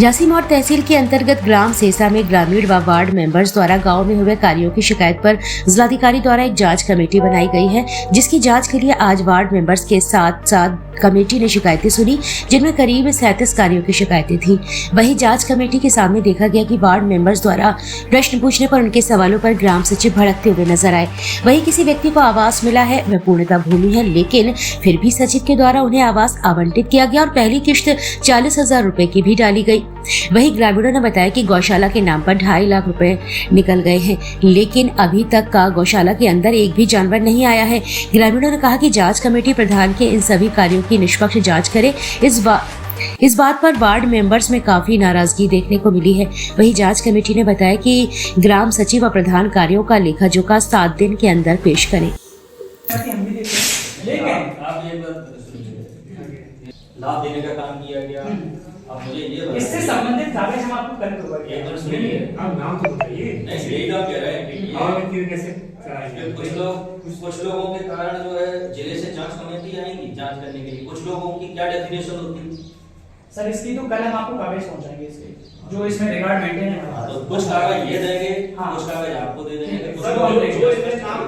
झांसीमौड़ तहसील के अंतर्गत ग्राम सेसा में ग्रामीण व वार्ड मेंबर्स द्वारा गांव में हुए कार्यों की शिकायत पर जिलाधिकारी द्वारा एक जांच कमेटी बनाई गई है, जिसकी जांच के लिए आज वार्ड मेंबर्स के साथ साथ कमेटी ने शिकायतें सुनी, जिनमें करीब 37 कार्यों की शिकायतें थी। वहीं जांच कमेटी के सामने देखा गया कि वार्ड मेंबर्स द्वारा प्रश्न पूछने पर उनके सवालों पर ग्राम सचिव भड़कते हुए नजर आए। वहीं किसी व्यक्ति को आवास मिला है, वह पूर्णतः भूमि है, लेकिन फिर भी सचिव के द्वारा उन्हें आवास आवंटित किया गया और पहली किश्त 40,000 रुपए की भी डाली गई। वहीं ग्रामीणों ने बताया कि गौशाला के नाम पर 2.5 लाख रुपए निकल गए हैं, लेकिन अभी तक का गौशाला के अंदर एक भी जानवर नहीं आया है। ग्रामीणों ने कहा कि जांच कमेटी प्रधान के इन सभी कार्यों की निष्पक्ष जांच करे। इस बात पर वार्ड मेंबर्स में काफी नाराजगी देखने को मिली है। वहीं जांच कमेटी ने बताया कि ग्राम सचिव व प्रधान कार्यों का लेखा जोखा 7 दिन के अंदर पेश करें। लाभ देने का काम किया गया। अब मुझे ये इससे संबंधित कागज हम आपको कल करवाएंगे। एक बार सुनिए, आप नाम तो बताइए। नहीं यही तो कह रहे हैं और फिर कैसे कुछ लोगों के कारण जो है जिले से जांच कमेटी आएगी जांच करने के लिए। कुछ लोगों की क्या डेफिनेशन होती है सर, इसकी तो कल हम आपको कागज पहुंचाएंगे इसके जो इसमें रिकॉर्ड मेंटेन है। तो कुछ कागज ये देंगे, कुछ कागज आपको दे देंगे।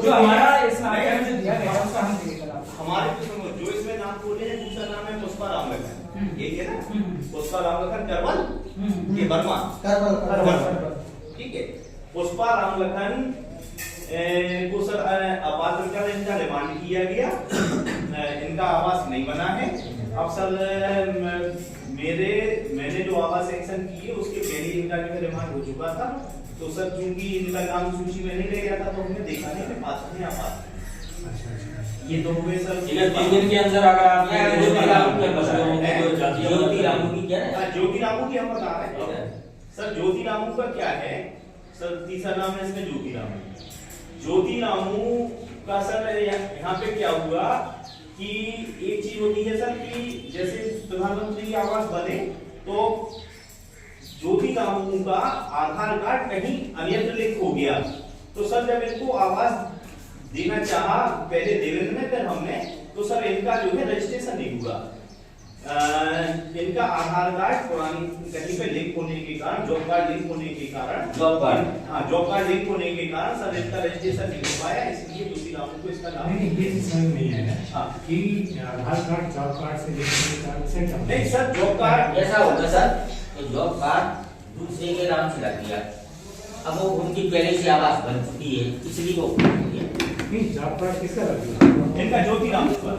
जो हमारा इसमें आइटम जो दिया गया उसका हम देंगे। हमारे जो इसमें नाम बोले हैं, दूसरा नाम है पुष्पा राम लखन, ये है ना, पुष्पा राम लखन करवल, ये वर्मा करवल, ठीक है। पुष्पा राम लखन को सर अपात्र कर इनका रिमांड किया गया, इनका आवास नहीं बना है। अब सर मैंने जो आवास एक्शन की है उसके पहले इनका जो है रिमांड हो चुका था, तो सर चूंकि इनका नाम सूची में नहीं रह गया था तो हमने देखा नहीं कि पास में आवास ये तो हुए सर। 3 दिन के अंदर अगर आपने ज्योति रामू की हम बता रहे हैं सर। ज्योति रामू का क्या है सर, तीसरा नाम है इसमें ज्योति रामू। ज्योति रामू का सर यहाँ पे क्या हुआ कि एक चीज होती है सर कि जैसे प्रधानमंत्री आवास बने तो ज्योति रामू का आधार कार्ड कहीं अन्यत्र लिंक हो गया, तो सर जब इनको आवास देना चाहा पहले देवेंद्र ने फिर हमने, तो सर इनका जो है रजिस्ट्रेशन नहीं हुआ। इनका आधार कार्ड पुरानी कहीं पे लिंक होने के कारण, जॉब कार्ड लिंक होने के कारण, जॉब कार्ड लिंक होने के कारण सर इनका रजिस्ट्रेशन नहीं हो पाया, इसलिए दूसरी रामू को इसका नाम ये समझ नहीं है कि आधार कार्ड जॉब कार्ड से लिंक नहीं सर। जॉब कार्ड ऐसा होगा सर, तो जॉब कार्ड दूसरे के नाम से लग गया, अब वो उनकी पहले से आवास बन चुकी है, इसलिए वो जॉब कार्ड किसका लग गया? इनका ज्योति रामू का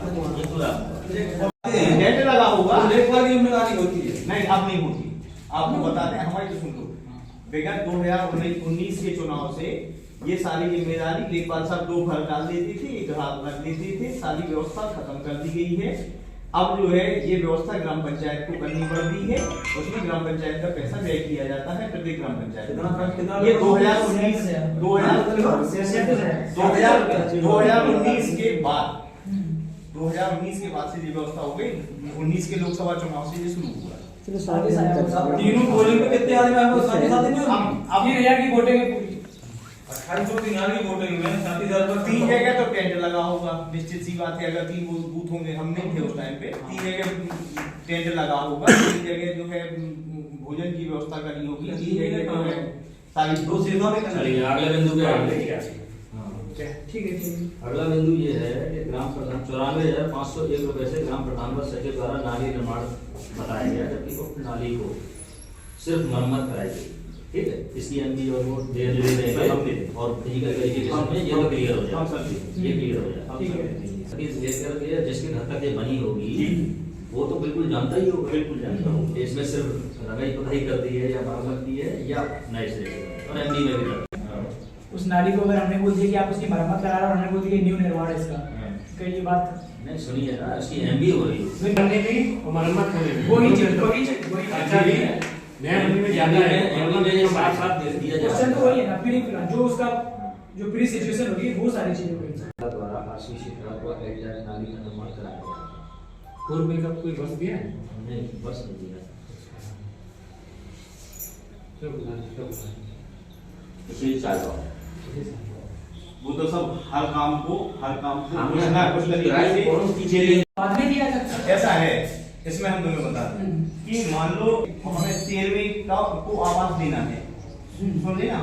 डेट लगा होगा, लेखपाल की जिम्मेदारी होती है। नहीं अब नहीं होती। आपको बताते हैं, हमारी तो सुन लो, विगत 2019 के चुनाव से ये सारी जिम्मेदारी लेखपाल साहब 2 घर डाल देते थे, 1 हाथ रख देते थे, सारी व्यवस्था खत्म कर दी गई है। अब जो है ये व्यवस्था ग्राम पंचायत को करनी पड़ती है, उसमें ग्राम पंचायत का पैसा व्यय किया जाता है प्रत्येक ग्राम पंचायत। ये 2019 के बाद से ये व्यवस्था हो गई। 19 के लोकसभा चुनाव से ये शुरू हुआ। तीनों पोलिंग में कितने आदमी आपको साथ नहीं हो? अब 3,000 की वोटिंग है पूरी, 28,000 की वोटिंग में 37,000 पर 3 जगह तो टेंट लगा होगा, निश्चित सी बात है। अगर 3 बूथ होंगे, हम नहीं थे उस टाइम पे, 3 जगह टेंट लगा होगा, 3 जगह जो है भोजन की व्यवस्था करनी होगी, 3 जगह जो है सारी 2 सीटों में चलिए। अगले बिंदु पे आगे ठीक है। अगला बिंदु ये है कि ग्राम प्रधान 94,501 रुपए से ग्राम प्रधान व सचिव द्वारा नाली निर्माण बताया गया, जबकि उक्त नाली को सिर्फ मरम्मत कराई गई। ठीक है, इसकी एमपी और वो धीरे और फिजिकल वेरिफिकेशन में ये तो क्लियर हो जाए, ये क्लियर हो जाए। ठीक है, जिसके घर तक ये बनी होगी वो तो बिल्कुल जानता ही होगा, बिल्कुल जानता होगा। इसमें सिर्फ रंगाई पुताई कर दी है या मरम्मत की है या नए से, और एमपी में भी उस नाली को अगर हमने बोल दिया कि आप उसकी मरम्मत करा रहे हो और हमने बोल दिया कि न्यू निर्माण है इसका, कहीं ये बात नहीं सुनिए ना, इसकी एमबी हो रही है करने में और मरम्मत करने में वही अच्छा भी है। नया मंदिर में ज्यादा है, एमबी में साथ दे दिया जाए। क्वेश्चन तो वही है ना, फिर जो उसका जो प्री सिचुएशन होगी वो सारी चीजें होगी। द्वारा आशीष शिखरा को एडजस्ट नाली का निर्माण कराया गया। पूर्व में कब कोई बस दिया है? नहीं बस नहीं दिया। वो तो सब हर काम को कुछ ना कुछ बाद में दिया जाता है। ऐसा है। इसमें हम तुम्हें बताते हैं कि मान लो और हमें 13वीं को आवाज देना है। समझे ना?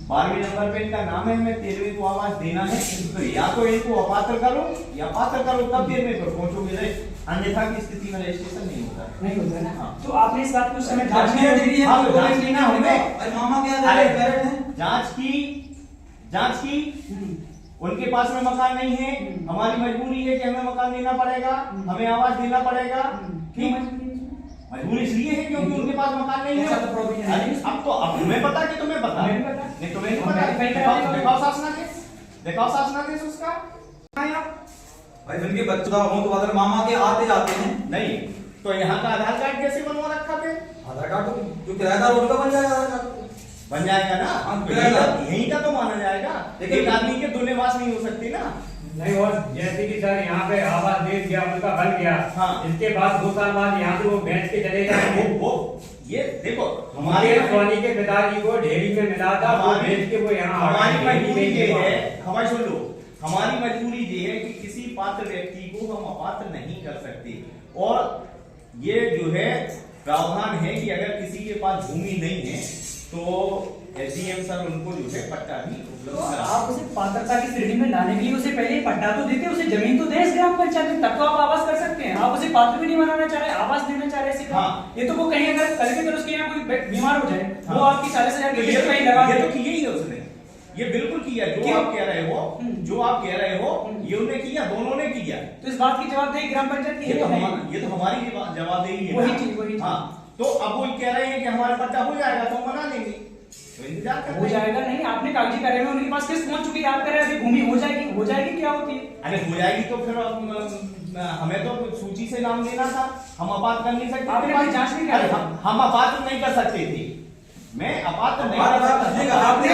12वीं नंबर पे इनका नाम है, हमें 13वीं को आवाज देना है। तो या तो इनको अपात्र करो या पात्र करो, तब 13वीं पर पहुंचोगे, अन्यथा की स्थिति में रजिस्ट्रेशन नहीं होता है। नहीं होता है ना। हाँ। तो आपने इस बात को उस समय जांच की डिग्री है, हाँ, तो जांच की ना हमें मामा क्या जांच की उनके पास में मकान नहीं है, हमारी मजबूरी है कि हमें मकान देना पड़ेगा, हमें आवाज देना पड़ेगा। ठीक, मजबूरी इसलिए है क्योंकि उनके पास मकान नहीं है। अब तो अब तुम्हें पता कि तुम्हें पता नहीं, तुम्हें नहीं पता। दिखाओ शासनादेश उसका। भाई उनके बच्चे तो मामा के आते जाते हैं। नहीं तो यहाँ का आधार कार्ड कैसे बनवा रखा थे? आधार कार्ड तो जो किराएदार उनका बन जाएगा, आधार कार्ड बन जाएगा ना। हाँ, यही का तो माना जाएगा, लेकिन एक आदमी के दो निवास नहीं हो सकती ना। नहीं, और जैसे कि सर यहाँ पे आवाज दे दिया, उनका बन गया। हाँ। इसके बाद 2 साल बाद यहाँ से वो बेच के चले जाएंगे। वो ये देखो हमारे सोनी के पिताजी को ढेरी में मिला था, वो बेच के वो यहाँ हमारी मजबूरी ये है, हमारी सुन लो, हमारी मजबूरी ये है कि किसी पात्र व्यक्ति को हम अपात्र नहीं कर सकते। और ये जो है प्रावधान है कि अगर किसी के पास भूमि नहीं है तो एसडीएम सर उनको जो है पट्टा भी उपलब्ध तो करा। आप उसे पात्रता की श्रेणी में लाने के लिए उसे पहले पट्टा तो देते, उसे जमीन तो दे इस ग्राम पंचायत में, तब तो आप आवास कर सकते हैं। आप उसे पात्र भी नहीं बनाना चाह रहे, आवास देना चाह रहे हैं। हाँ। ये तो वो कहीं अगर कल के उसके यहाँ कोई बीमार हो जाए, हाँ। वो आपकी 40,000 तो की किस्त कहीं लगा ये दे। तो किया ही है उसने, ये बिल्कुल किया जो क्यों? आप कह रहे हो, जो आप कह रहे हो ये उन्होंने किया, दोनों ने किया। तो इस बात की जवाबदेही ग्राम पंचायत की ये तो है। ये तो हमारी जवाबदेही है वही ना। चीज, वही चीज। हाँ, तो अब वो कह रहे हैं कि हमारा पट्टा हो जाएगा तो हम मना लेंगे, तो इंतजार करते हो हैं। जाएगा नहीं, आपने कागजी कार्य में उनके पास किस्त पहुंच चुकी है, आप कह रहे हैं अभी भूमि हो जाएगी क्या होती है? अरे हो जाएगी तो फिर हमें तो सूची से नाम देना था, हम अपात्र कर नहीं सकते। आपने कोई जांच नहीं अरे करी? हम अपात्र नहीं कर सकते थे, मैं अपात्र नहीं कर सकता। आपने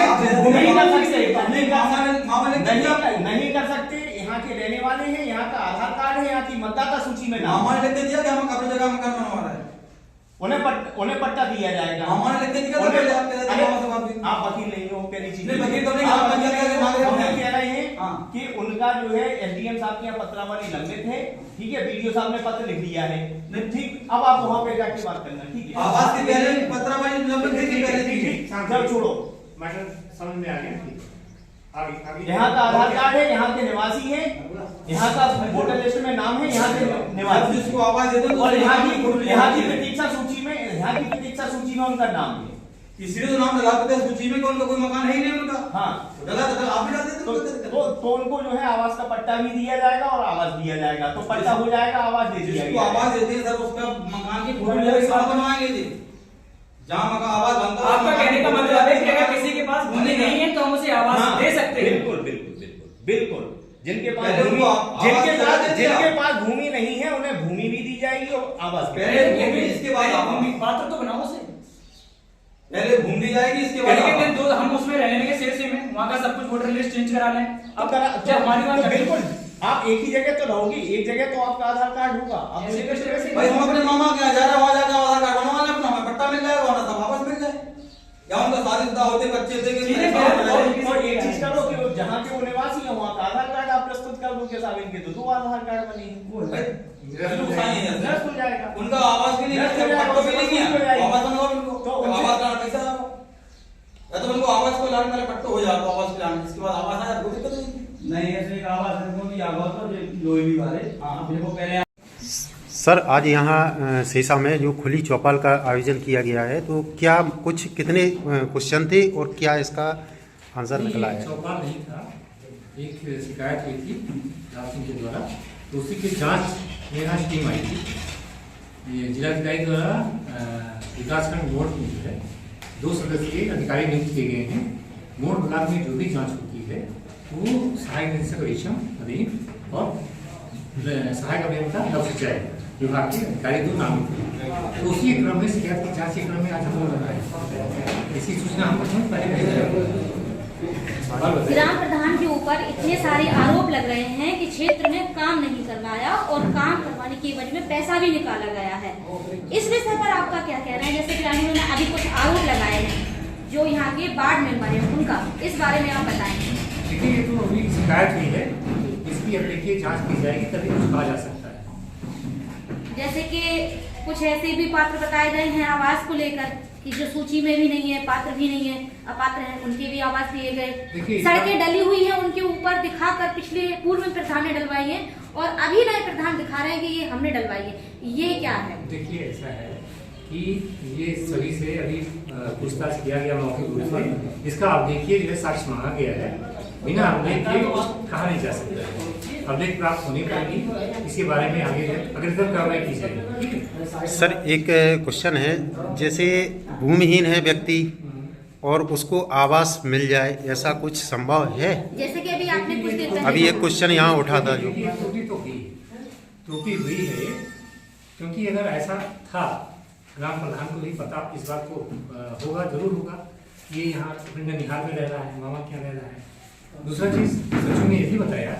नहीं कर सकते, अपने मामा ने नहीं कर सकते। यहाँ के रहने वाले हैं, यहाँ का आधार कार्ड है, यहाँ की मतदाता सूची में नाम मामा ने लिख के दिया कि हम अपनी जगह मकान बनवा रहे हैं। उन्हें पट्टा दिया जाएगा। मामा ने लिख के दिया था, पहले आप कह रहे थे अरे, मामा से बात हुई। आप वकील नहीं हो, पहली चीज। नहीं, वकील तो नहीं, आप वकील के मांग रहे हो। हम कह रहे हैं हाँ। कि उनका जो है एसडीएम साहब के यहाँ पत्रावली लंबित है, ठीक है, बीडीओ साहब ने पत्र लिख दिया है, नहीं ठीक, अब आप वहाँ पे जाके बात करना, ठीक है। आवाज के पहले पत्रावली लंबित थी कि पहले थी? ठीक, जब छोड़ो, मैटर समझ में आ गया। आगे यहाँ का आधार कार्ड है, यहाँ के निवासी है, यहाँ का वोटर लिस्ट में नाम है, यहाँ के आप निवासी, जिसको आवाज देते हो और यहाँ की प्रतीक्षा सूची में उनका नाम है। इसलिए तो नाम डला देते हैं सूची में कि उनका कोई मकान है ही नहीं उनका। हाँ, तो डला तो आप भी डाल देते तो उनको जो है आवास का पट्टा भी दिया जाएगा और आवास दिया जाएगा, तो पट्टा हो जाएगा, आवास दे दिया जिसको जाएगा। आवाज देते हैं सर उसका मकान की फोटो लेकर कहाँ बनवाएंगे जी? जहाँ मकान आवाज बनता है आपका कहने का मतलब है कि अगर किसी के पास भूमि नहीं है तो हम उसे आवास हाँ, दे सकते हैं। बिल्कुल बिल्कुल बिल्कुल बिल्कुल। जिनके पास पहले भूमि, उनको आवास जिनके पास भूमि नहीं है उन्हें भूमि भी दी जाएगी और आवास भी। पहले भूमि, इसके बाद आवास। भूमि पात्र तो बनाओ उसे। पहले भूमि दी जाएगी, इसके बाद कहने के आवास। दो हम उसमें रहने के सिलसिले में वहाँ का सब कुछ वोटर लिस्ट चेंज करा लें। अब तो क्या हमारी बात बिल्कुल, आप एक ही जगह तो रहोगी, एक जगह तो आपका आधार कार्ड होगा, आप ऐसे दूसरी जगह से भाई हम अपने मामा के यहाँ जा रहे हैं, वहाँ जाकर आधार कार्ड बनवा लें अपना, हमें पट्टा मिल जाएगा, वरना सब वापस मिल जाए। या उनका शादीशुदा होते बच्चे थे कि ठीक है, और एक चीज करो कि जहाँ के वो निवासी है वहाँ का आधार कार्ड आप प्रस्तुत कर दो के साथ, इनके तो 2 आधार कार्ड बने हैं, नष्ट हो जाएगा। उनका आवाज भी नहीं करते, पट्टो भी नहीं है, आवाज बनवाओ उनको, तो तो आवाज का पैसा आओ। या तो उनको आवाज को लाने वाले पट्टो हो जाता, आवाज के लाने, इसके बाद आवाज आया कोई दिक्कत नहीं। नहीं ऐसे एक आवाज है कि आवाज तो लोही वाले देखो पहले। सर आज यहाँ सीसा में जो खुली चौपाल का आयोजन किया गया है, तो क्या कुछ कितने क्वेश्चन थे और क्या इसका आंसर निकला है? चौपाल नहीं था, एक शिकायत हुई थी राव सिंह के द्वारा, तो उसी की जांच मेरे यहाँ टीम आई थी। ये जिलाधिकारी द्वारा विकासखंड मोड़ में जो है 2 सदस्यीय अधिकारी नियुक्त किए गए हैं। मोड़ ब्लॉक में जो भी जांच होती है वो सहायक निरीक्षक रेशम अधीन और सहायक अभियंता नव सिंचाई विभाग के अधिकारी 2 नामित थे। तो उसी क्रम में शिकायत की जांच के क्रम में आज हम लोग इसी सूचना हमको पहले ग्राम प्रधान के ऊपर इतने सारे आरोप लग रहे हैं कि क्षेत्र में काम नहीं करवाया और काम करवाने की वजह में पैसा भी निकाला गया है। इस विषय पर आपका क्या कहना है? जैसे ग्रामीणों ने अभी कुछ आरोप लगाए हैं जो यहाँ के वार्ड मेंबर हैं उनका, इस बारे में आप बताएंगे। देखिए ये तो अभी शिकायत हुई है, इसकी अब देखिए जांच की जाएगी तभी कुछ कहा जा सकता है। जैसे कि कुछ ऐसे भी पात्र बताए गए हैं आवास को लेकर कि जो सूची में भी नहीं है, पात्र भी नहीं है, अपात्र हैं, उनके भी आवास दिए गए। सड़कें डली हुई हैं, उनके ऊपर दिखाकर पिछले पूर्व में प्रधान ने डलवाई है और अभी नए प्रधान दिखा रहे हैं कि ये हमने डलवाई है। ये क्या है? देखिए ऐसा है कि ये सभी से अभी पूछताछ किया गया मौखिक रूप से। इसका आप देखिए जो है साक्ष्य मांगा गया है, बिना अपडेट के कहा नहीं जा सकता। अपडेट प्राप्त होने पड़ेगी, इसके बारे में आगे अग्रतर कार्रवाई की जाएगी। ठीक है सर, एक क्वेश्चन है, जैसे भूमिहीन है व्यक्ति और उसको आवास मिल जाए, ऐसा कुछ संभव है? जैसे कि अभी आपने कुछ देर पहले अभी एक क्वेश्चन यहाँ उठा था जो त्रुटि हुई है, क्योंकि अगर ऐसा था ग्राम प्रधान को भी पता इस बात को होगा, जरूर होगा। ये यहाँ निहाल में रह रहा है, मामा क्या रह रहा है। दूसरा चीज सचिव ने ये भी बताया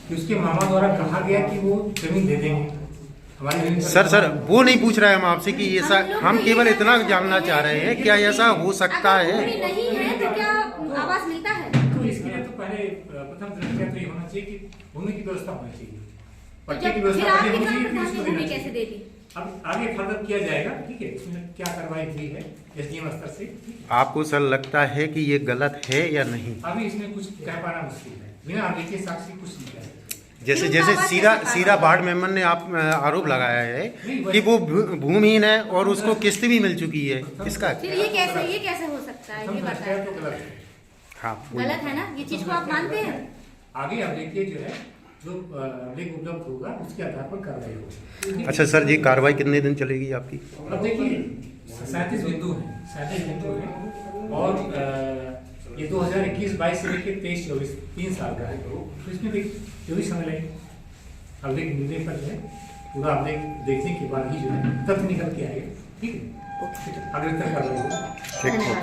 कि उसके मामा द्वारा कहा गया कि वो जमीन दे देंगे हमारी जमीन। सर वो नहीं पूछ रहे हम आपसे कि ऐसा, हम केवल इतना जानना चाह रहे हैं क्या ऐसा हो सकता है? नहीं है तो क्या आवास मिलता है? तो इसके लिए तो पहले प्रथम दृष्टया तो ये होना चाहिए कि भूमि की व्यवस्था होनी चाहिए, पट्टे की फिर व्यवस्था आपके होनी चाहिए, ग्राम फिर उसको प्रधान ने देना भूमि कैसे चाहिए। दे दी? अब आगे फर्दर किया जाएगा। ठीक है, इसमें क्या कार्रवाई हुई है एसडीएम स्तर से। आपको सर लगता है कि ये गलत है या नहीं? अभी इसमें कुछ कह पाना मुश्किल है, बिना अपडेट के साक्ष्य कुछ नहीं कह। जैसे सीधा वार्ड मेंबर ने आप आरोप लगाया है कि वो भूमिहीन है और उसको किस्त भी मिल चुकी है, इसका फिर ये कैसे हो सकता है? ये बताएं। तो गलत है। हाँ गलत है ना, ये चीज को आप मानते हैं? आगे अब देखिए जो है जो लेख उपलब्ध होगा उसके आधार पर कार्रवाई होगी। अच्छा सर जी, कार्रवाई कितने दिन चलेगी आपकी? अब देखिए 37 बिंदु हैं और ये 2021-22 से लेकर 23-24 3 साल का है, तो इसमें देखिए जो भी समय लगेगा अपडेट मिलने पर जो है पूरा अपडेट देखने के बाद ही जो है तथ्य निकल के आएगा। ठीक है, अग्रतर कार्रवाई होगी। ठीक है।